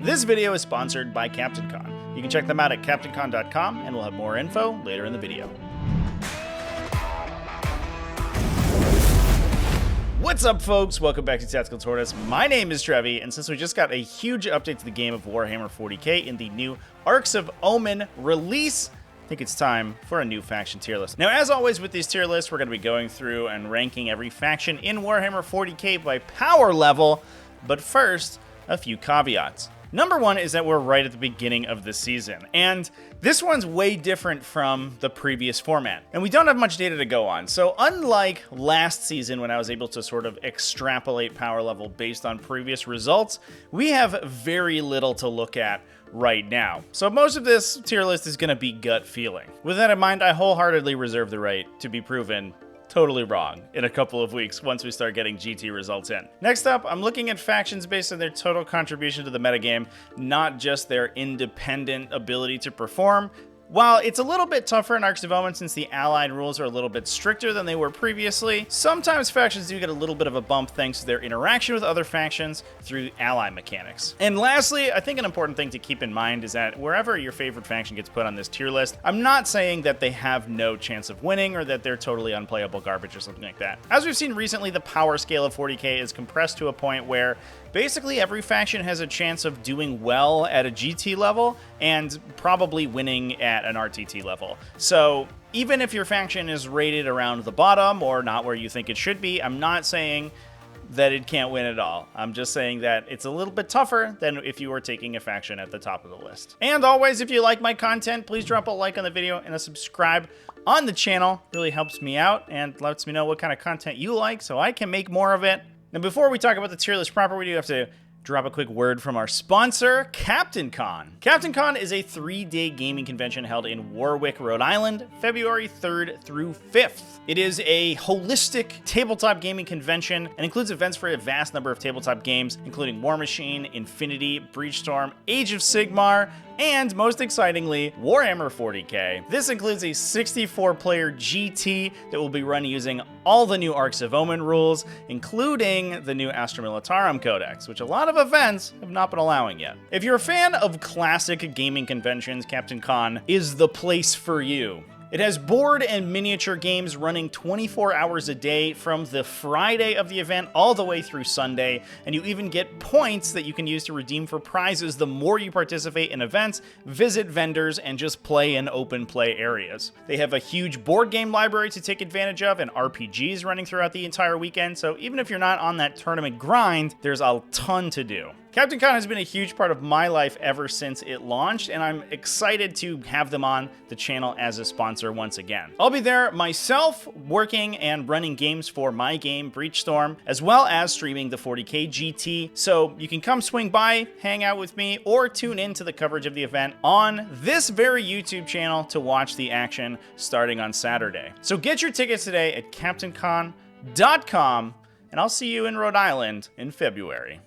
This video is sponsored by Captaincon. You can check them out at captaincon.com, and we'll have more info later in the video. What's up, folks? Welcome back to TacticalTortoise. My name is Trevi, and since we just got a huge update to the game of Warhammer 40k in the new Arks of Omen release, I think it's time for a new faction tier list. Now, as always with these tier lists, we're going to be going through and ranking every faction in Warhammer 40k by power level, but first, a few caveats. Number one is that we're right at the beginning of the season, and this one's way different from the previous format, and we don't have much data to go on. So unlike last season when I was able to sort of extrapolate power level based on previous results, we have very little to look at right now. So most of this tier list is going to be gut feeling. With that in mind, I wholeheartedly reserve the right to be proven totally wrong in a couple of weeks once we start getting GT results in. Next up, I'm looking at factions based on their total contribution to the metagame, not just their independent ability to perform. While it's a little bit tougher in Arks of Omen since the allied rules are a little bit stricter than they were previously, sometimes factions do get a little bit of a bump thanks to their interaction with other factions through ally mechanics. And lastly, I think an important thing to keep in mind is that wherever your favorite faction gets put on this tier list, I'm not saying that they have no chance of winning or that they're totally unplayable garbage or something like that. As we've seen recently, the power scale of 40k is compressed to a point where basically every faction has a chance of doing well at a GT level and probably winning at an RTT level. So even if your faction is rated around the bottom or not where you think it should be, I'm not saying that it can't win at all. I'm just saying that it's a little bit tougher than if you were taking a faction at the top of the list. And always, if you like my content, please drop a like on the video and a subscribe on the channel. It really helps me out and lets me know what kind of content you like so I can make more of it. Now, before we talk about the tier list proper, we do have to drop a quick word from our sponsor, Captaincon. Captaincon is a 3-day gaming convention held in Warwick, Rhode Island, February 3rd through 5th. It is a holistic tabletop gaming convention and includes events for a vast number of tabletop games, including War Machine, Infinity, Breachstorm, Age of Sigmar, and most excitingly, Warhammer 40k. This includes a 64-player GT that will be run using all the new Arks of Omen rules, including the new Astra Militarum Codex, which a lot of events have not been allowing yet. If you're a fan of classic gaming conventions, Captaincon is the place for you. It has board and miniature games running 24 hours a day from the Friday of the event all the way through Sunday, and you even get points that you can use to redeem for prizes the more you participate in events, visit vendors, and just play in open play areas. They have a huge board game library to take advantage of and RPGs running throughout the entire weekend, so even if you're not on that tournament grind, there's a ton to do. Captaincon has been a huge part of my life ever since it launched, and I'm excited to have them on the channel as a sponsor once again. I'll be there myself, working and running games for my game, Breachstorm, as well as streaming the 40k GT, so you can come swing by, hang out with me, or tune in to the coverage of the event on this very YouTube channel to watch the action starting on Saturday. So get your tickets today at captaincon.com, and I'll see you in Rhode Island in February.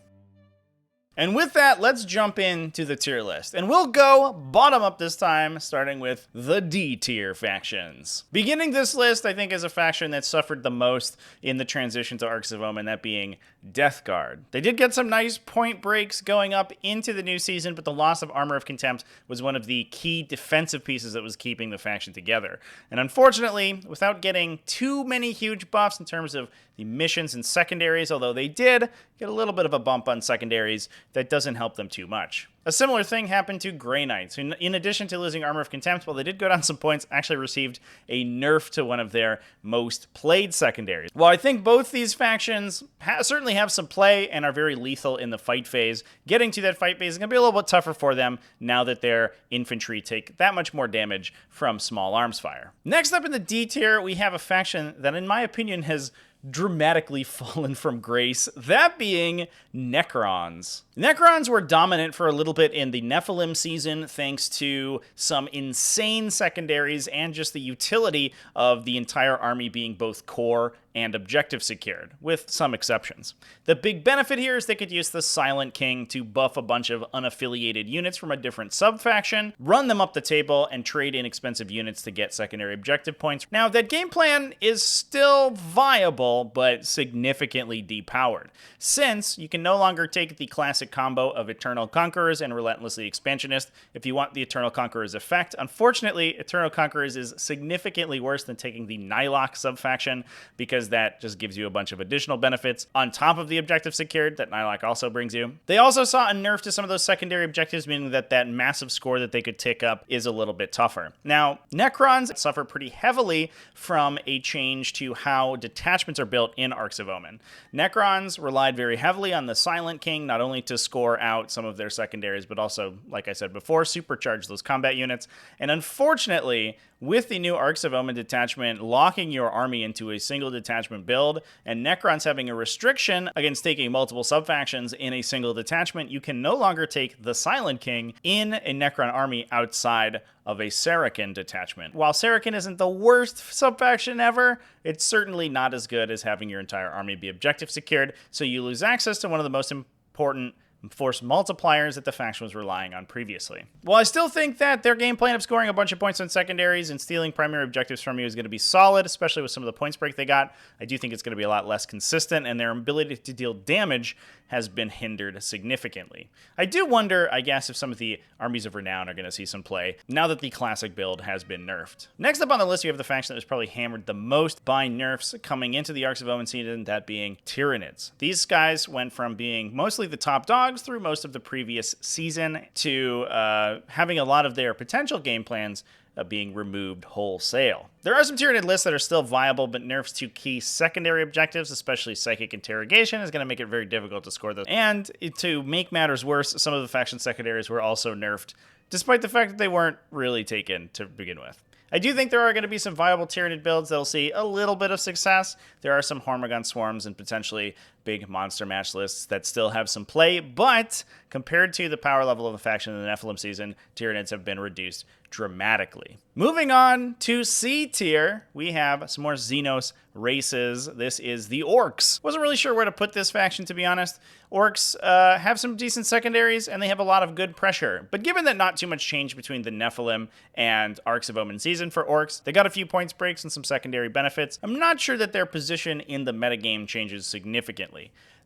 And with that, let's jump into the tier list. And we'll go bottom up this time, starting with the D tier factions. Beginning this list, I think, is a faction that suffered the most in the transition to Arks of Omen, that being Death Guard. They did get some nice point breaks going up into the new season, but the loss of Armor of Contempt was one of the key defensive pieces that was keeping the faction together. And unfortunately, without getting too many huge buffs in terms of the missions and secondaries, although they did get a little bit of a bump on secondaries, that doesn't help them too much. A similar thing happened to Grey Knights, who, in addition to losing Armor of Contempt, while they did go down some points, actually received a nerf to one of their most played secondaries. While I think both these factions certainly have some play and are very lethal in the fight phase, getting to that fight phase is going to be a little bit tougher for them now that their infantry take that much more damage from small arms fire. Next up in the D tier, we have a faction that, in my opinion, has dramatically fallen from grace, that being Necrons. Necrons were dominant for a little bit in the Nephilim season thanks to some insane secondaries and just the utility of the entire army being both core and objective secured, with some exceptions. The big benefit here is they could use the Silent King to buff a bunch of unaffiliated units from a different sub-faction, run them up the table, and trade inexpensive units to get secondary objective points. Now, that game plan is still viable, but significantly depowered, since you can no longer take the classic combo of Eternal Conquerors and Relentlessly Expansionist if you want the Eternal Conquerors effect. Unfortunately, Eternal Conquerors is significantly worse than taking the Nylok subfaction, because that just gives you a bunch of additional benefits on top of the objective secured that Nylok also brings you. They also saw a nerf to some of those secondary objectives, meaning that that massive score that they could tick up is a little bit tougher. Now, Necrons suffer pretty heavily from a change to how detachments are built in Arks of Omen. Necrons relied very heavily on the Silent King, not only to score out some of their secondaries, but also, like I said before, supercharge those combat units. And unfortunately, with the new Arks of Omen detachment locking your army into a single detachment build, and Necrons having a restriction against taking multiple subfactions in a single detachment, you can no longer take the Silent King in a Necron army outside of a Saracen detachment. While Saracen isn't the worst subfaction ever, it's certainly not as good as having your entire army be objective secured, so you lose access to one of the most important force multipliers that the faction was relying on previously. While I still think that their game plan of scoring a bunch of points on secondaries and stealing primary objectives from you is going to be solid, especially with some of the points break they got, I do think it's going to be a lot less consistent, and their ability to deal damage has been hindered significantly. I do wonder, I guess, if some of the armies of renown are going to see some play now that the classic build has been nerfed. Next up on the list, we have the faction that was probably hammered the most by nerfs coming into the Arks of Omen season, that being Tyranids. These guys went from being mostly the top dogs through most of the previous season to having a lot of their potential game plans being removed wholesale. There are some Tyranid lists that are still viable, but nerfs to key secondary objectives, especially Psychic Interrogation, is going to make it very difficult to score those. And to make matters worse, some of the faction secondaries were also nerfed, despite the fact that they weren't really taken to begin with. I do think there are going to be some viable Tyranid builds that'll see a little bit of success. There are some Hormagon Swarms and potentially big monster match lists that still have some play, but compared to the power level of the faction in the Nephilim season, Tyranids have been reduced dramatically. Moving on to C tier, we have some more Xenos races. This is the Orks. Wasn't really sure where to put this faction, to be honest. Orks have some decent secondaries, and they have a lot of good pressure. But given that not too much change between the Nephilim and Arks of Omen season for Orks, they got a few points breaks and some secondary benefits. I'm not sure that their position in the metagame changes significantly.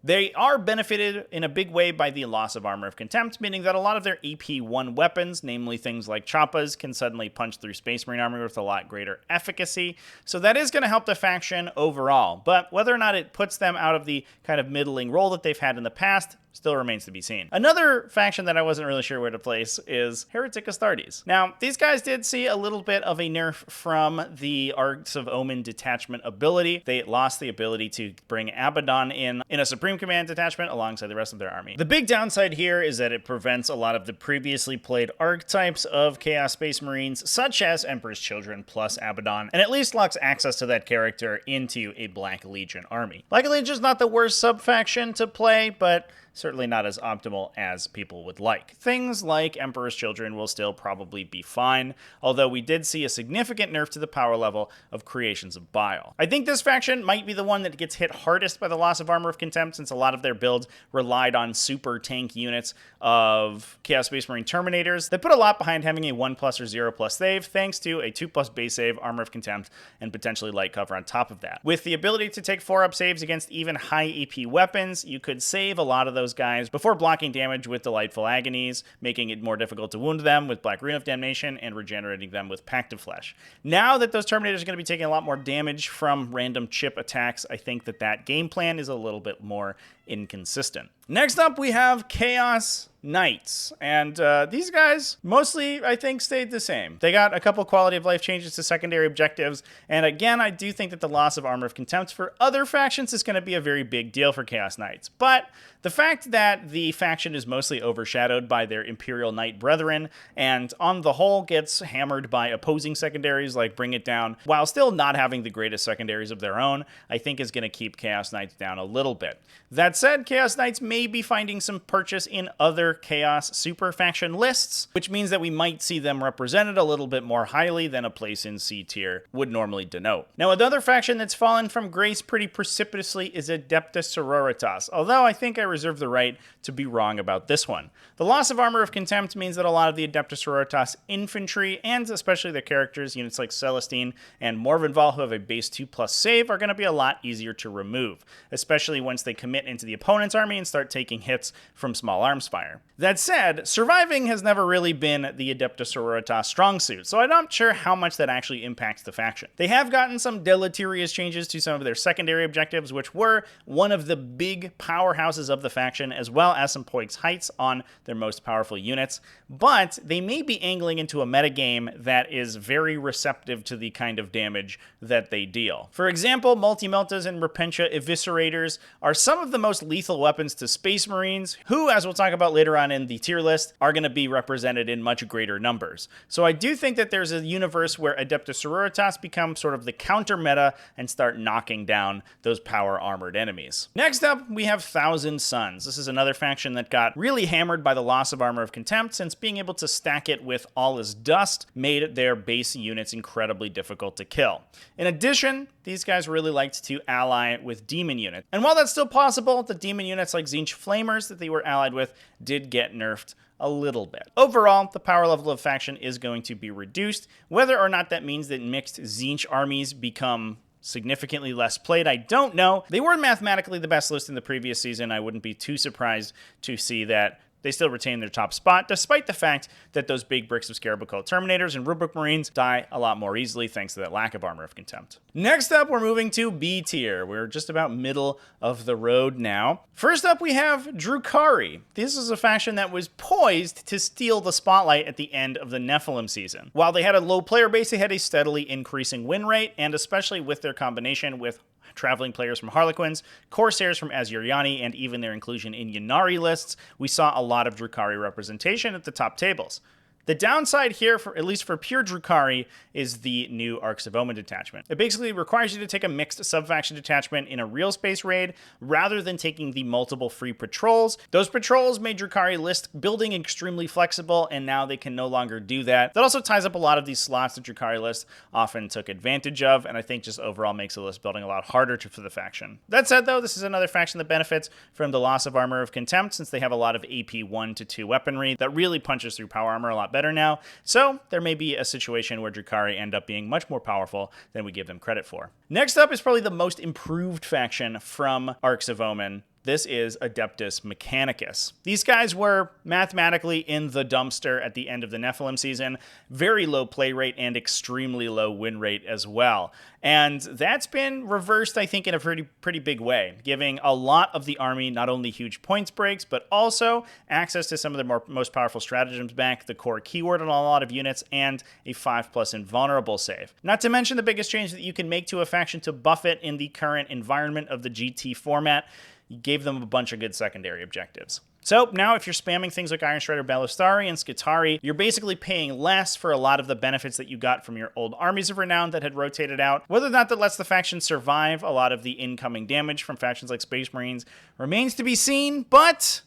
They are benefited in a big way by the loss of Armor of Contempt, meaning that a lot of their AP1 weapons, namely things like Choppas, can suddenly punch through Space Marine armor with a lot greater efficacy. So that is going to help the faction overall, but whether or not it puts them out of the kind of middling role that they've had in the past still remains to be seen. Another faction that I wasn't really sure where to place is Heretic Astartes. Now, these guys did see a little bit of a nerf from the Arks of Omen detachment ability. They lost the ability to bring Abaddon in a Supreme Command detachment alongside the rest of their army. The big downside here is that it prevents a lot of the previously played archetypes of Chaos Space Marines, such as Emperor's Children plus Abaddon, and at least locks access to that character into a Black Legion army. Black Legion is not the worst sub-faction to play, but certainly not as optimal as people would like. Things like Emperor's Children will still probably be fine, although we did see a significant nerf to the power level of Creations of Bile. I think this faction might be the one that gets hit hardest by the loss of Armor of Contempt, since a lot of their builds relied on super tank units of Chaos Space Marine Terminators that put a lot behind having a 1+ or 0+ save, thanks to a 2+ base save, Armor of Contempt, and potentially light cover on top of that. With the ability to take 4-up saves against even high AP weapons, you could save a lot of those guys before blocking damage with Delightful Agonies, making it more difficult to wound them with Black Rune of Damnation and regenerating them with Pact of Flesh. Now that those Terminators are going to be taking a lot more damage from random chip attacks, I think that game plan is a little bit more inconsistent. Next up, we have Chaos Knights, and these guys mostly, I think, stayed the same. They got a couple quality of life changes to secondary objectives, and again, I do think that the loss of Armor of Contempt for other factions is going to be a very big deal for Chaos Knights, but the fact that the faction is mostly overshadowed by their Imperial Knight brethren, and on the whole gets hammered by opposing secondaries like Bring It Down, while still not having the greatest secondaries of their own, I think is going to keep Chaos Knights down a little bit. That said, Chaos Knights may be finding some purchase in other Chaos super faction lists, which means that we might see them represented a little bit more highly than a place in C tier would normally denote. Now, another faction that's fallen from grace pretty precipitously is Adepta Sororitas, although I think I reserve the right to be wrong about this one. The loss of Armor of Contempt means that a lot of the Adepta Sororitas infantry, and especially their characters, units like Celestine and Morvenval, who have a base 2+ save, are going to be a lot easier to remove, especially once they commit into the opponent's army and start taking hits from small arms fire. That said, surviving has never really been the Adepta Sororitas strong suit, so I'm not sure how much that actually impacts the faction. They have gotten some deleterious changes to some of their secondary objectives, which were one of the big powerhouses of the faction, as well as some points heights on their most powerful units, but they may be angling into a metagame that is very receptive to the kind of damage that they deal. For example, Multi-Meltas and Repentia Eviscerators are some of the most lethal weapons to Space Marines, who, as we'll talk about later on in the tier list, are going to be represented in much greater numbers. So I do think that there's a universe where Adepta Sororitas become sort of the counter meta and start knocking down those power armored enemies. Next up, we have Thousand Suns. This is another faction that got really hammered by the loss of Armor of Contempt, since being able to stack it with All is Dust made their base units incredibly difficult to kill. In addition, these guys really liked to ally with demon units. And while that's still possible, the demon units like Tzeentch Flamers that they were allied with did get nerfed a little bit. Overall, the power level of faction is going to be reduced. Whether or not that means that mixed Tzeentch armies become significantly less played, I don't know. They were mathematically the best list in the previous season. I wouldn't be too surprised to see that they still retain their top spot, despite the fact that those big bricks of Scarab Cult Terminators and Rulebook Marines die a lot more easily thanks to that lack of Armor of Contempt. Next up, we're moving to B tier. We're just about middle of the road now. First up, we have Drukhari. This is a faction that was poised to steal the spotlight at the end of the Nephilim season. While they had a low player base, they had a steadily increasing win rate, and especially with their combination with traveling players from Harlequins, Corsairs from Asuryani, and even their inclusion in Ynnari lists, we saw a lot of Drukhari representation at the top tables. The downside here, at least for pure Drukhari, is the new Arks of Omen detachment. It basically requires you to take a mixed sub-faction detachment in a real space raid, rather than taking the multiple free patrols. Those patrols made Drukhari list building extremely flexible, and now they can no longer do that. That also ties up a lot of these slots that Drukhari list often took advantage of, and I think just overall makes the list building a lot harder for the faction. That said, though, this is another faction that benefits from the loss of Armor of Contempt, since they have a lot of AP 1 to 2 weaponry that really punches through power armor a lot better now, so there may be a situation where Drukhari end up being much more powerful than we give them credit for. Next up is probably the most improved faction from Arks of Omen. This is Adeptus Mechanicus. These guys were mathematically in the dumpster at the end of the Nephilim season. Very low play rate and extremely low win rate as well. And that's been reversed, I think, in a pretty big way, giving a lot of the army not only huge points breaks, but also access to some of the most powerful stratagems back, the core keyword on a lot of units, and a 5+ invulnerable save. Not to mention the biggest change that you can make to a faction to buff it in the current environment of the GT format. You gave them a bunch of good secondary objectives. So now if you're spamming things like Iron Strider Ballistari and Skitarii, you're basically paying less for a lot of the benefits that you got from your old Armies of Renown that had rotated out. Whether or not that lets the faction survive a lot of the incoming damage from factions like Space Marines remains to be seen, but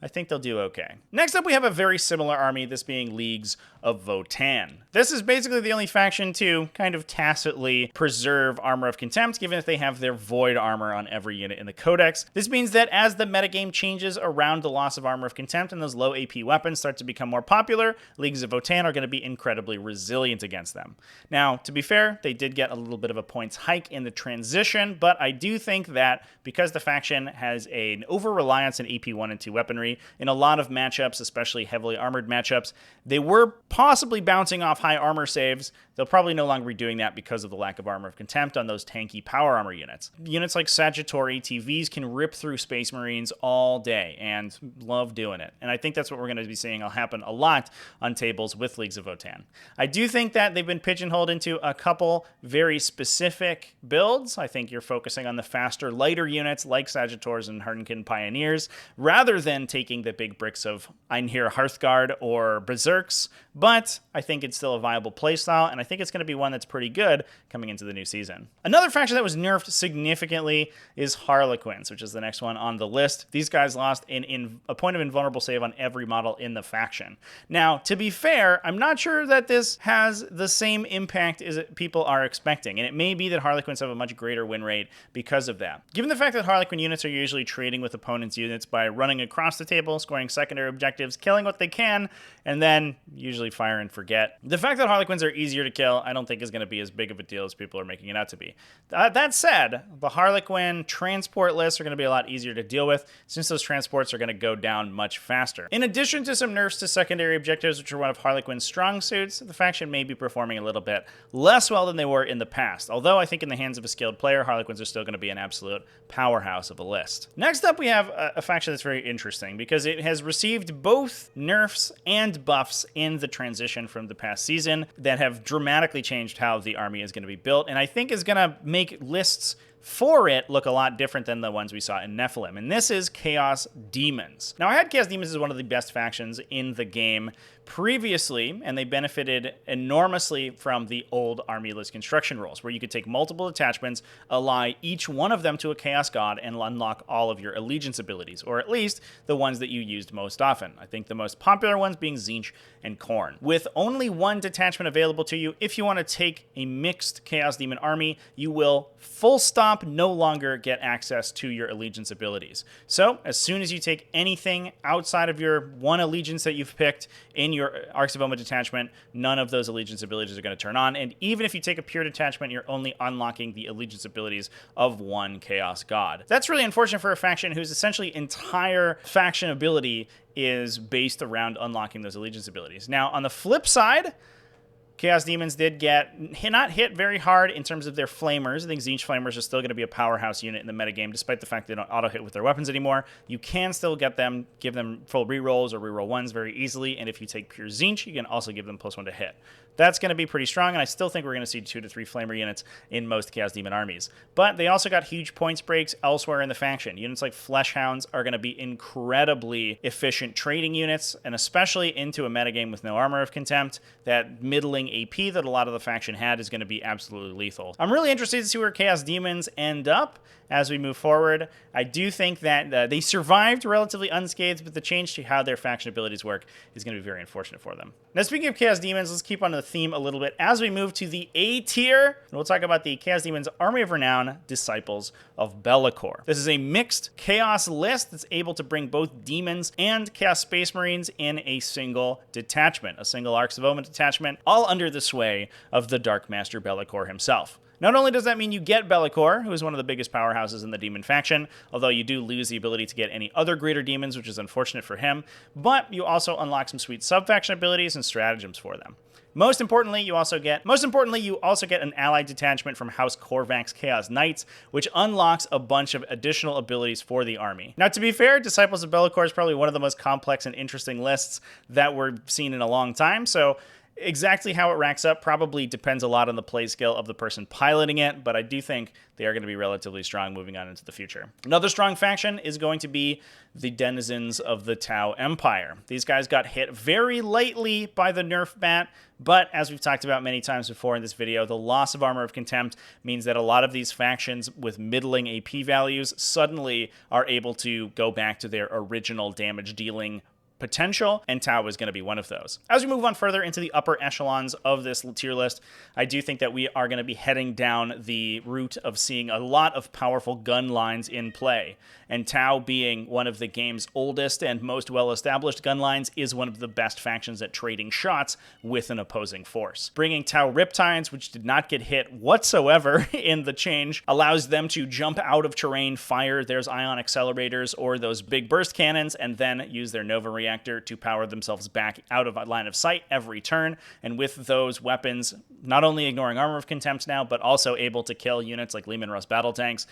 I think they'll do okay. Next up, we have a very similar army, this being Leagues of Votann. This is basically the only faction to kind of tacitly preserve Armor of Contempt, given that they have their Void armor on every unit in the Codex. This means that as the metagame changes around the loss of Armor of Contempt and those low AP weapons start to become more popular, Leagues of Votann are going to be incredibly resilient against them. Now, to be fair, they did get a little bit of a points hike in the transition, but I do think that because the faction has an over-reliance in AP 1 and 2 weaponry, in a lot of matchups, especially heavily armored matchups, they were possibly bouncing off high armor saves. They'll probably no longer be doing that because of the lack of Armor of Contempt on those tanky power armor units. Units like Sagittori ATVs can rip through Space Marines all day and love doing it. And I think that's what we're going to be seeing happen a lot on tables with Leagues of Votann. I do think that they've been pigeonholed into a couple very specific builds. I think you're focusing on the faster, lighter units like Sagittors and Harlequin Pioneers, rather than taking the big bricks of Einhir Hearthguard or Berserks. But I think it's still a viable playstyle, and I think it's going to be one that's pretty good coming into the new season. Another faction that was nerfed significantly is Harlequins, which is the next one on the list. These guys lost in a point of invulnerable save on every model in the faction. Now, to be fair, I'm not sure that this has the same impact as people are expecting, and it may be that Harlequins have a much greater win rate because of that. Given the fact that Harlequin units are usually trading with opponents' units by running across the table, scoring secondary objectives, killing what they can, and then usually fire and forget, the fact that Harlequins are easier to kill, I don't think is going to be as big of a deal as people are making it out to be. That said, the Harlequin transport lists are going to be a lot easier to deal with since those transports are going to go down much faster. In addition to some nerfs to secondary objectives, which are one of Harlequin's strong suits, the faction may be performing a little bit less well than they were in the past. Although I think in the hands of a skilled player, Harlequins are still going to be an absolute powerhouse of a list. Next up, we have a faction that's very interesting because it has received both nerfs and buffs in the transition from the past season that have dramatically changed how the army is going to be built, and I think is going to make lists for it look a lot different than the ones we saw in Nephilim, and this is Chaos Demons. Now, I had Chaos Demons as one of the best factions in the game previously, and they benefited enormously from the old army list construction rules, where you could take multiple detachments, ally each one of them to a Chaos God, and unlock all of your allegiance abilities, or at least the ones that you used most often. I think the most popular ones being Tzeentch and Khorne. With only one detachment available to you, if you want to take a mixed Chaos Demon army, you will full stop no longer get access to your allegiance abilities. So, as soon as you take anything outside of your one allegiance that you've picked in your Arks of Omen detachment, none of those allegiance abilities are going to turn on, and even if you take a pure detachment, you're only unlocking the allegiance abilities of one Chaos God. That's really unfortunate for a faction whose essentially entire faction ability is based around unlocking those allegiance abilities. Now, on the flip side, Chaos Demons did get not hit very hard in terms of their flamers. I think Tzeentch flamers are still going to be a powerhouse unit in the metagame, despite the fact they don't auto-hit with their weapons anymore. You can still get them, give them full rerolls or reroll ones very easily, and if you take pure Tzeentch, you can also give them +1 to hit. That's going to be pretty strong, and I still think we're going to see 2 to 3 flamer units in most Chaos Demon armies. But they also got huge points breaks elsewhere in the faction. Units like Fleshhounds are going to be incredibly efficient trading units, and especially into a metagame with no Armor of Contempt, that middling AP that a lot of the faction had is going to be absolutely lethal. I'm really interested to see where Chaos Demons end up as we move forward. I do think that they survived relatively unscathed, but the change to how their faction abilities work is going to be very unfortunate for them. Now, speaking of Chaos Demons, let's keep on the theme a little bit as we move to the A tier, and we'll talk about the Chaos Demons Army of Renown, Disciples of Be'lakor. This is a mixed Chaos list that's able to bring both Demons and Chaos Space Marines in a single detachment, a single Arks of Omen detachment, all under the sway of the Dark Master Be'lakor himself. Not only does that mean you get Be'lakor, who is one of the biggest powerhouses in the demon faction, although you do lose the ability to get any other greater demons, which is unfortunate for him, but you also unlock some sweet sub-faction abilities and stratagems for them. Most importantly, you also get an allied detachment from House Korvac's Chaos Knights, which unlocks a bunch of additional abilities for the army. Now, to be fair, Disciples of Be'lakor is probably one of the most complex and interesting lists that we're seen in a long time, so exactly how it racks up probably depends a lot on the play skill of the person piloting it, but I do think they are going to be relatively strong moving on into the future. Another strong faction is going to be the denizens of the Tau Empire. These guys got hit very lightly by the nerf bat, but as we've talked about many times before in this video, the loss of Armor of Contempt means that a lot of these factions with middling AP values suddenly are able to go back to their original damage dealing potential, and Tau is going to be one of those. As we move on further into the upper echelons of this tier list, I do think that we are going to be heading down the route of seeing a lot of powerful gun lines in play, and Tau, being one of the game's oldest and most well-established gun lines, is one of the best factions at trading shots with an opposing force. Bringing Tau Riptides, which did not get hit whatsoever in the change, allows them to jump out of terrain, fire their ion accelerators or those big burst cannons, and then use their Nova Reactor to power themselves back out of line of sight every turn, and with those weapons, not only ignoring Armor of Contempt now, but also able to kill units like Leman Russ battle tanks.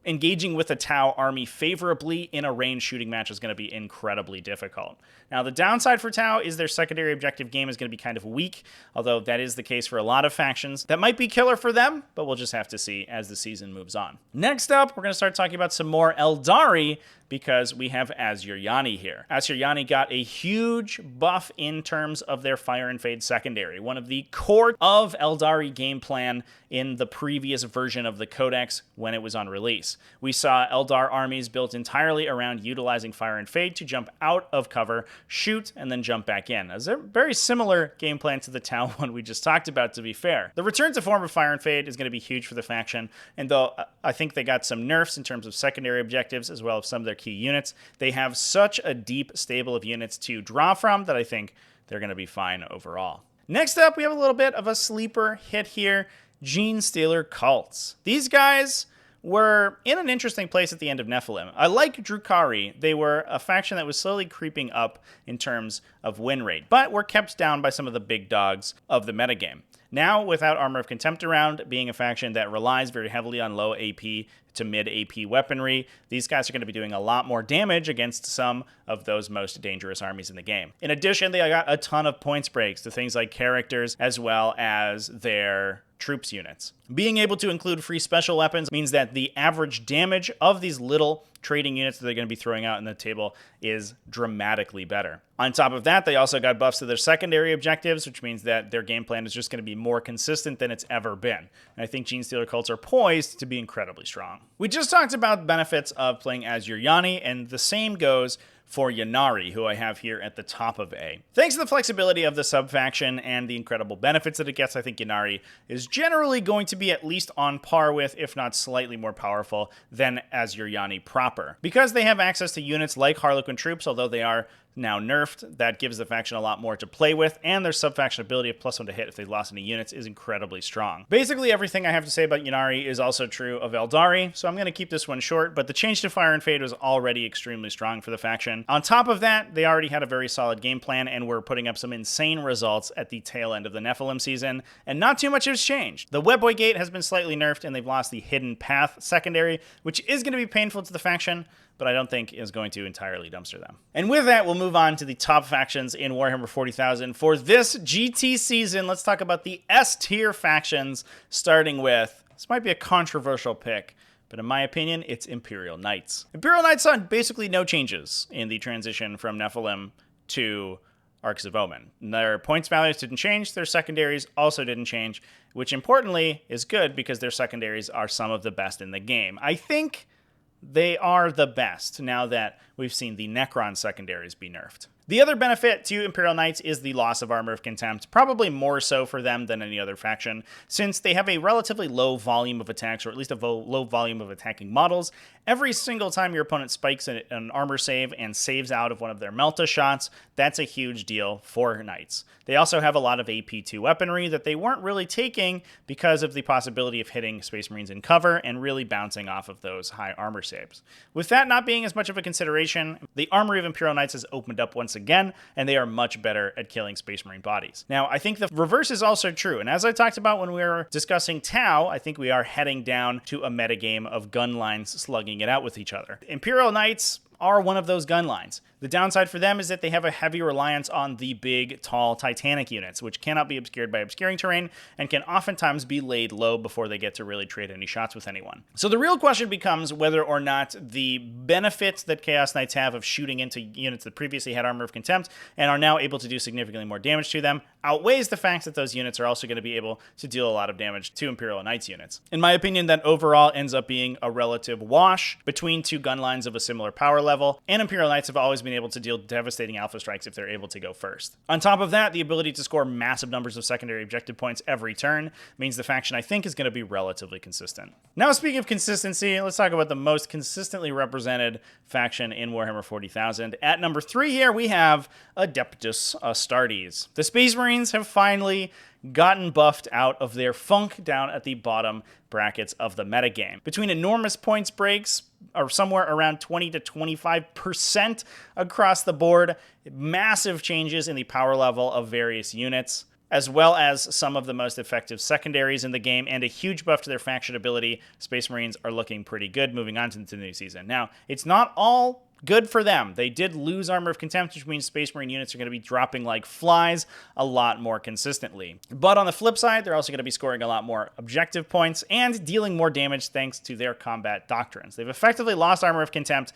Engaging with the Tau army favorably in a ranged shooting match is going to be incredibly difficult. Now, the downside for Tau is their secondary objective game is going to be kind of weak, although that is the case for a lot of factions. That might be killer for them, but we'll just have to see as the season moves on. Next up, we're going to start talking about some more Eldari, because we have Asuryani here. Asuryani got a huge buff in terms of their Fire and Fade secondary, one of the core of Eldari game plan in the previous version of the Codex when it was on release. We saw Eldar armies built entirely around utilizing Fire and Fade to jump out of cover, shoot, and then jump back in. As a very similar game plan to the Tau one we just talked about, to be fair. The return to form of Fire and Fade is going to be huge for the faction, and though I think they got some nerfs in terms of secondary objectives as well as some of their key units, they have such a deep stable of units to draw from that I think they're going to be fine overall. Next up, we have a little bit of a sleeper hit here, Genestealer Cults. These guys were in an interesting place at the end of Nephilim. I like Drukhari. They were a faction that was slowly creeping up in terms of win rate, but were kept down by some of the big dogs of the metagame. Now, without Armor of Contempt around, being a faction that relies very heavily on low AP to mid AP weaponry, these guys are going to be doing a lot more damage against some of those most dangerous armies in the game. In addition, they got a ton of points breaks to things like characters as well as their troops units. Being able to include free special weapons means that the average damage of these little trading units that they're going to be throwing out in the table is dramatically better. On top of that, they also got buffs to their secondary objectives, which means that their game plan is just going to be more consistent than it's ever been. And I think Genestealer Cults are poised to be incredibly strong. We just talked about benefits of playing as Asuryani, and the same goes for Ynnari, who I have here at the top of A. Thanks to the flexibility of the sub-faction and the incredible benefits that it gets, I think Ynnari is generally going to be at least on par with, if not slightly more powerful, than Asuryani proper. Because they have access to units like Harlequin troops, although they are now nerfed, that gives the faction a lot more to play with, and their sub-faction ability of +1 to hit if they lost any units is incredibly strong. Basically, everything I have to say about Ynnari is also true of Eldari, so I'm going to keep this one short, but the change to Fire and Fade was already extremely strong for the faction. On top of that, they already had a very solid game plan and were putting up some insane results at the tail end of the Nephilim season, and not too much has changed. The Webboy Gate has been slightly nerfed, and they've lost the Hidden Path secondary, which is going to be painful to the faction, but I don't think is going to entirely dumpster them. And with that, we'll move on to the top factions in Warhammer 40,000. For this GT season, let's talk about the S-tier factions, starting with, this might be a controversial pick, but in my opinion, it's Imperial Knights. Imperial Knights saw basically no changes in the transition from Nephilim to Arks of Omen. Their points values didn't change, their secondaries also didn't change, which importantly is good because their secondaries are some of the best in the game. I think they are the best now that we've seen the Necron secondaries be nerfed. The other benefit to Imperial Knights is the loss of Armor of Contempt, probably more so for them than any other faction, since they have a relatively low volume of attacks, or at least a low volume of attacking models. Every single time your opponent spikes an armor save and saves out of one of their Melta shots, that's a huge deal for Knights. They also have a lot of AP2 weaponry that they weren't really taking because of the possibility of hitting Space Marines in cover and really bouncing off of those high armor saves. With that not being as much of a consideration, the armory of Imperial Knights has opened up once again, and they are much better at killing Space Marine bodies. Now, I think the reverse is also true, and as I talked about when we were discussing Tau, I think we are heading down to a metagame of gun lines slugging it out with each other. Imperial Knights are one of those gun lines. The downside for them is that they have a heavy reliance on the big, tall Titanic units, which cannot be obscured by obscuring terrain and can oftentimes be laid low before they get to really trade any shots with anyone. So the real question becomes whether or not the benefits that Chaos Knights have of shooting into units that previously had Armor of Contempt and are now able to do significantly more damage to them outweighs the fact that those units are also going to be able to deal a lot of damage to Imperial Knights units. In my opinion, that overall ends up being a relative wash between two gun lines of a similar power level, and Imperial Knights have always been able to deal devastating alpha strikes if they're able to go first. On top of that, the ability to score massive numbers of secondary objective points every turn means the faction, I think, is going to be relatively consistent. Now, speaking of consistency, let's talk about the most consistently represented faction in Warhammer 40,000. At number 3 here, we have Adeptus Astartes. The Space Marines have finally gotten buffed out of their funk down at the bottom brackets of the metagame. Between enormous points breaks, or somewhere around 20 to 25% across the board, massive changes in the power level of various units, as well as some of the most effective secondaries in the game, and a huge buff to their faction ability, Space Marines are looking pretty good moving on to the new season. Now, it's not all Good for them. They did lose Armor of Contempt, which means Space Marine units are going to be dropping like flies a lot more consistently. But on the flip side, they're also going to be scoring a lot more objective points and dealing more damage thanks to their combat doctrines. They've effectively lost Armor of Contempt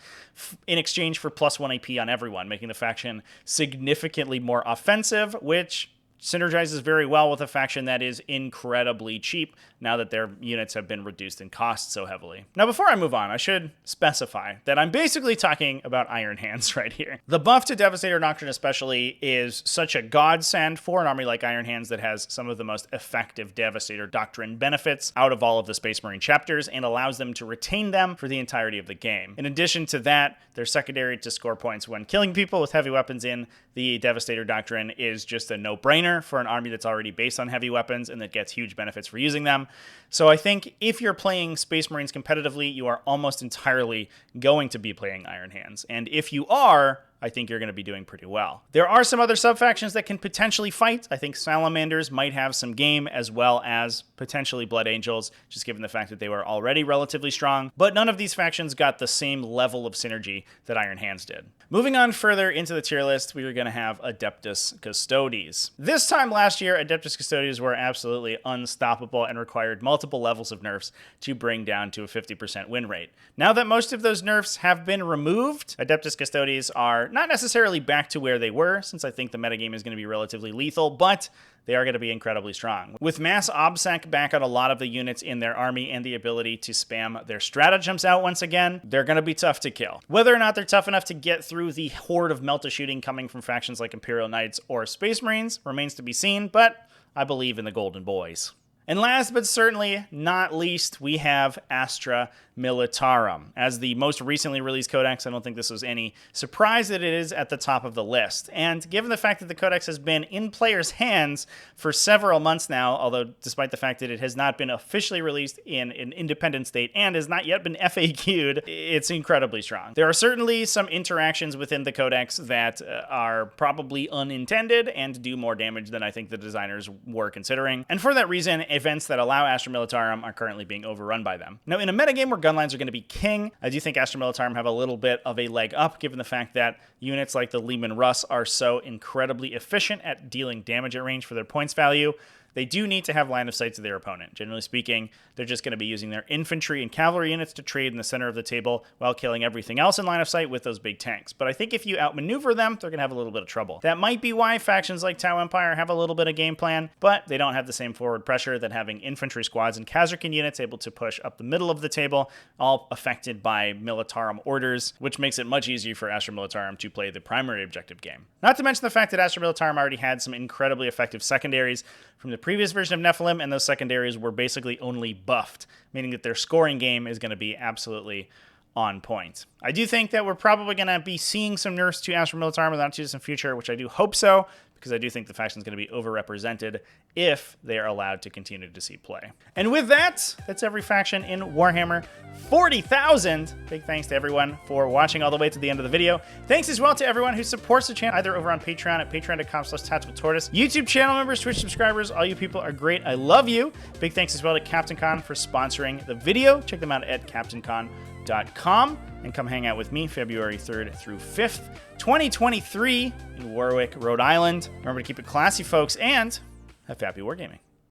in exchange for +1 AP on everyone, making the faction significantly more offensive, which synergizes very well with a faction that is incredibly cheap now that their units have been reduced in cost so heavily. Now, before I move on, I should specify that I'm basically talking about Iron Hands right here. The buff to Devastator Doctrine especially is such a godsend for an army like Iron Hands that has some of the most effective Devastator Doctrine benefits out of all of the Space Marine chapters and allows them to retain them for the entirety of the game. In addition to that, they're secondary to score points when killing people with heavy weapons in. The Devastator Doctrine is just a no-brainer for an army that's already based on heavy weapons and that gets huge benefits for using them. So I think if you're playing Space Marines competitively, you are almost entirely going to be playing Iron Hands. And if you are, I think you're going to be doing pretty well. There are some other sub-factions that can potentially fight. I think Salamanders might have some game, as well as potentially Blood Angels, just given the fact that they were already relatively strong. But none of these factions got the same level of synergy that Iron Hands did. Moving on further into the tier list, we are going to have Adeptus Custodes. This time last year, Adeptus Custodes were absolutely unstoppable and required multiple levels of nerfs to bring down to a 50% win rate. Now that most of those nerfs have been removed, Adeptus Custodes are not necessarily back to where they were, since I think the metagame is going to be relatively lethal, but they are going to be incredibly strong. With mass obsec back on a lot of the units in their army and the ability to spam their stratagems out once again, they're going to be tough to kill. Whether or not they're tough enough to get through the horde of melta shooting coming from factions like Imperial Knights or Space Marines remains to be seen, but I believe in the Golden Boys. And last but certainly not least, we have Astra Militarum. As the most recently released codex, I don't think this was any surprise that it is at the top of the list. And given the fact that the codex has been in players' hands for several months now, although despite the fact that it has not been officially released in an independent state and has not yet been FAQ'd, it's incredibly strong. There are certainly some interactions within the codex that are probably unintended and do more damage than I think the designers were considering. And for that reason, events that allow Astra Militarum are currently being overrun by them. Now, in a metagame where gunlines are going to be king, I do think Astra Militarum have a little bit of a leg up, given the fact that units like the Leman Russ are so incredibly efficient at dealing damage at range for their points value. They do need to have line of sight to their opponent. Generally speaking, they're just going to be using their infantry and cavalry units to trade in the center of the table while killing everything else in line of sight with those big tanks. But I think if you outmaneuver them, they're going to have a little bit of trouble. That might be why factions like Tau Empire have a little bit of game plan, but they don't have the same forward pressure that having infantry squads and Khazarkan units able to push up the middle of the table, all affected by Militarum orders, which makes it much easier for Astra Militarum to play the primary objective game. Not to mention the fact that Astra Militarum already had some incredibly effective secondaries from the previous version of Nephilim, and those secondaries were basically only buffed, meaning that their scoring game is going to be absolutely on point. I do think that we're probably going to be seeing some nerfs to Astra Militarum in the not-too-distant future, which I do hope so, because I do think the faction is going to be overrepresented if they are allowed to continue to see play. And with that, that's every faction in Warhammer 40,000. Big thanks to everyone for watching all the way to the end of the video. Thanks as well to everyone who supports the channel, either over on Patreon at patreon.com/TacticalTortoise. YouTube channel members, Twitch subscribers, all you people are great. I love you. Big thanks as well to Captaincon for sponsoring the video. Check them out at Captaincon.com and come hang out with me February 3rd through 5th, 2023 in Warwick, Rhode Island. Remember to keep it classy, folks, and have happy wargaming.